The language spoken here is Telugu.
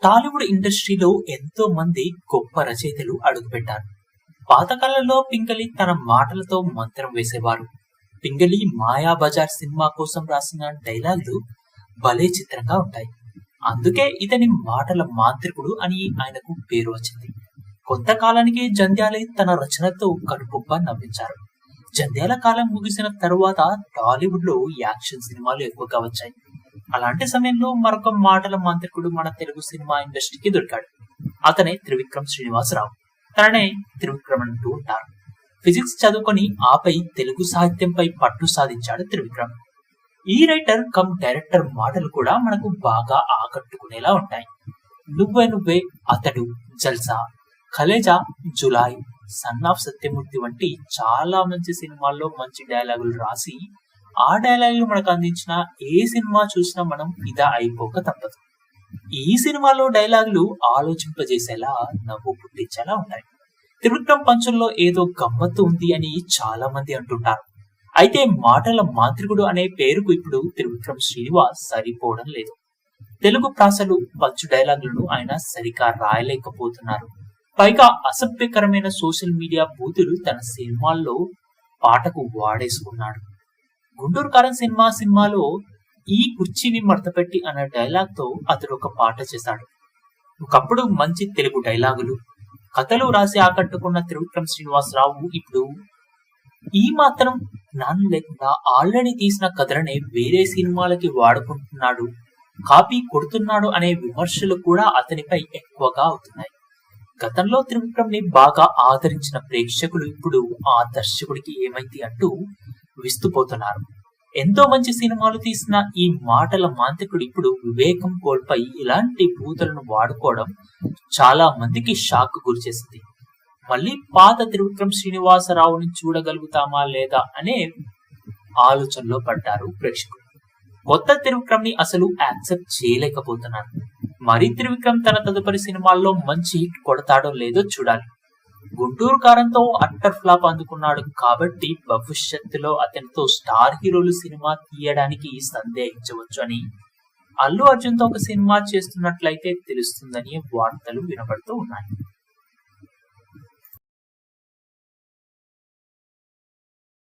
టాలీవుడ్ ఇండస్ట్రీలో ఎంతో మంది గొప్ప రచయితలు అడుగుపెట్టారు. పాతకాలంలో పింగళి తన మాటలతో మంత్రం వేసేవారు. పింగళి మాయాబజార్ సినిమా కోసం రాసిన డైలాగులు భలే చిత్రంగా ఉంటాయి. అందుకే ఇతని మాటల మాంత్రికుడు అని ఆయనకు పేరు వచ్చింది. కొంతకాలానికి జంధ్యాల తన రచనతో కనుపుబ్బ నవ్వించారు. జంధ్యాల కాలం ముగిసిన తరువాత టాలీవుడ్ లో యాక్షన్ సినిమాలు ఎక్కువగా వచ్చాయి. అలాంటి సమయంలో మరొక మాటల మాంత్రికుడు మన తెలుగు సినిమా ఇండస్ట్రీకి దొరికాడు. అతనే త్రివిక్రమ్ శ్రీనివాసరావు. తననే త్రివిక్రమ్ అంటూ ఉంటారు. ఫిజిక్స్ చదువుకొని ఆపై తెలుగు సాహిత్యంపై పట్టు సాధించాడు త్రివిక్రమ్. ఈ రైటర్ కమ్ డైరెక్టర్ మాటలు కూడా మనకు బాగా ఆకట్టుకునేలా ఉంటాయి. నువ్వే నువ్వే, అతడు, జల్సా, ఖలేజా, జులాయ్, సన్ ఆఫ్ సత్యమూర్తి వంటి చాలా మంచి సినిమాల్లో మంచి డైలాగులు రాసి ఆ డైలాగులు మనకు అందించిన ఏ సినిమా చూసినా మనం ఫిదా అయిపోక తప్పదు. ఈ సినిమాలో డైలాగులు ఆలోచింపజేసేలా, నవ్వు పుట్టించేలా ఉంటాయి. త్రివిక్రమ్ పంచుల్లో ఏదో గమ్మత్తు ఉంది అని చాలా మంది అంటుంటారు. అయితే మాటల మాంత్రికుడు అనే పేరుకు ఇప్పుడు త్రివిక్రమ్ శ్రీనివాస్ సరిపోవడం లేదు. తెలుగు ప్రాసలు, పంచు డైలాగులను ఆయన సరిగా రాయలేకపోతున్నారు. పైగా అసభ్యకరమైన సోషల్ మీడియా బూతులు తన సినిమాల్లో పాటకు వాడేసుకున్నాడు. గుంటూరు కారం సినిమాలో ఈ కుర్చీని మడతపెట్టి అనే డైలాగ్ తో అతడు ఒక పాట చేశాడు. ఒకప్పుడు మంచి తెలుగు డైలాగులు, కథలు రాసి ఆకట్టుకున్న త్రివిక్రమ్ శ్రీనివాసరావు ఇప్పుడు ఈ మాత్రం జ్ఞానం లేకుండా ఆల్రెడీ తీసిన కథలనే వేరే సినిమాలకి వాడుకుంటున్నాడు, కాపీ కొడుతున్నాడు అనే విమర్శలు కూడా అతనిపై ఎక్కువగా అవుతున్నాయి. గతంలో త్రివిక్రమ్ ని బాగా ఆదరించిన ప్రేక్షకులు ఇప్పుడు ఆ దర్శకుడికి ఏమైంది అంటూ విస్తుపోతున్నారు. ఎంతో మంచి సినిమాలు తీసిన ఈ మాటల మాంత్రికుడు ఇప్పుడు వివేకం కోల్పోయి ఇలాంటి బూతులను వాడుకోవడం చాలా మందికి షాక్ గురిచేసింది. మళ్ళీ పాత త్రివిక్రమ్ శ్రీనివాసరావుని చూడగలుగుతామా లేదా అనే ఆలోచనలో పడ్డారు ప్రేక్షకులు. కొత్త త్రివిక్రమ్ ని అసలు యాక్సెప్ట్ చేయలేకపోతున్నారు. మరి త్రివిక్రమ్ తన తదుపరి సినిమాల్లో మంచి హిట్ కొడతాడో లేదో చూడాలి. గుంటూరు కారంతో అట్టర్ ఫ్లాప్ అందుకున్నాడు కాబట్టి భవిష్యత్తులో అతనితో స్టార్ హీరోలు సినిమా తీయడానికి సందేహించవచ్చు అని, అల్లు అర్జున్ తో ఒక సినిమా చేస్తున్నట్లయితే తెలుస్తుందని వార్తలు వినబడుతూ ఉన్నాయి.